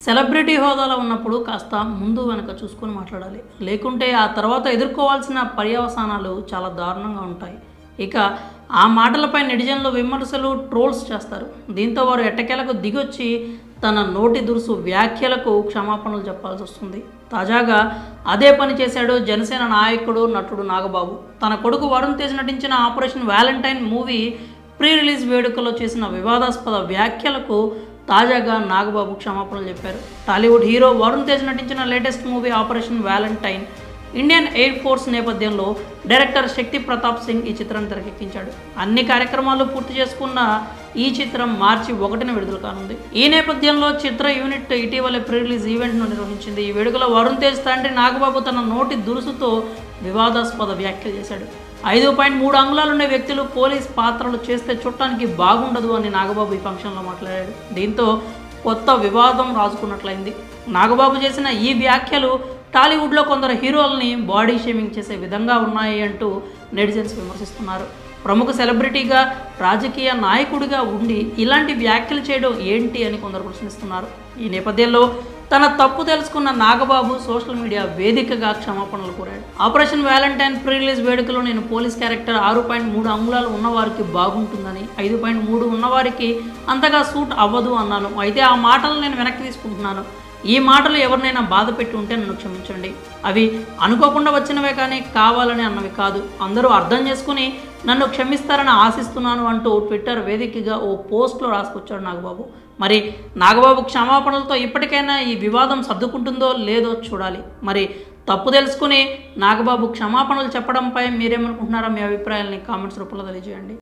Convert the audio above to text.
Celebrity హోదాలో ఉన్నప్పుడు కాస్త ముందు వెనక చూసుకొని మాట్లాడాలి. లేకుంటే ఆ తర్వాత ఎదుర్కోవాల్సిన పర్యవసానాలు చాలా దారుణంగా ఉంటాయి. ఇక ఆ మాటలపై నెటిజన్లు విమర్శలు, ట్రోల్స్ చేస్తారు. దీంతో వారు ఎట్టకేలకు దిగొచ్చి తన నోటి దురుసు వ్యాఖ్యలకు క్షమాపణలు చెప్పాల్సి వస్తుంది. తాజాగా అదే పని చేశాడు జనసేన నాయకుడు, నటుడు నాగబాబు. తన కొడుకు వరుణ్ తేజ్ నటించిన operation Valentine movie pre release వేడుకలో చేసిన వివాదాస్పద వ్యాఖ్యలకు తాజాగా నాగబాబు క్షమాపణలు చెప్పారు. టాలీవుడ్ హీరో వరుణ్ తేజ్ నటించిన latest movie operation Valentine Indian air force నేపథ్యంలో డైరెక్టర్ శక్తి ప్రతాప్ సింగ్ ఈ చిత్రాన్ని తెరకెక్కించాడు. అన్ని కార్యక్రమాలు పూర్తి చేసుకున్న ఈ చిత్రం మార్చి 1న విడుదల కానుంది. ఈ నేపథ్యంలో చిత్ర యూనిట్ ఇటీవలే ప్రీ రిలీజ్ ఈవెంట్ను నిర్వహించింది. ఈ వేడుకలో వరుణ్ తేజ్ తండ్రి నాగబాబు తన నోటి దురుసుతో వివాదాస్పద వ్యాఖ్యలు చేశాడు. 5.3 అంగుళాలుండే వ్యక్తులు పోలీస్ పాత్రలు చేస్తే చూడటానికి బాగుండదు అని నాగబాబు ఈ ఫంక్షన్లో మాట్లాడాడు. దీంతో కొత్త వివాదం రాజుకున్నట్లయింది. నాగబాబు చేసిన ఈ వ్యాఖ్యలు టాలీవుడ్లో కొందరు హీరోలని బాడీ షేమింగ్ చేసే విధంగా ఉన్నాయి అంటూ నెటిజన్స్ విమర్శిస్తున్నారు. ప్రముఖ సెలబ్రిటీగా, రాజకీయ నాయకుడిగా ఉండి ఇలాంటి వ్యాఖ్యలు చేయడం ఏంటి అని కొందరు ప్రశ్నిస్తున్నారు. ఈ నేపథ్యంలో తన తప్పు తెలుసుకున్న నాగబాబు సోషల్ మీడియా వేదికగా క్షమాపణలు కోరాడు. ఆపరేషన్ వ్యాలంటైన్ ప్రీ రిలీజ్ వేడుకలో నేను పోలీస్ క్యారెక్టర్ 6.3 అంగుళాలు ఉన్నవారికి బాగుంటుందని, 5.3 ఉన్నవారికి అంతగా సూట్ అవ్వదు అన్నాను. అయితే ఆ మాటలు నేను వెనక్కి తీసుకుంటున్నాను. ఈ మాటలు ఎవరినైనా బాధ పెట్టి ఉంటే నన్ను క్షమించండి. అవి అనుకోకుండా వచ్చినవే కానీ కావాలని అన్నవి కాదు. అందరూ అర్థం చేసుకుని నన్ను క్షమిస్తారని ఆశిస్తున్నాను అంటూ ట్విట్టర్ వేదికగా ఓ పోస్ట్లో రాసుకొచ్చాడు నాగబాబు. మరి నాగబాబు క్షమాపణలతో ఇప్పటికైనా ఈ వివాదం సర్దుకుంటుందో లేదో చూడాలి. మరి తప్పు తెలుసుకుని నాగబాబు క్షమాపణలు చెప్పడంపై మీరేమనుకుంటున్నారో మీ అభిప్రాయాలని కామెంట్స్ రూపంలో తెలియజేయండి.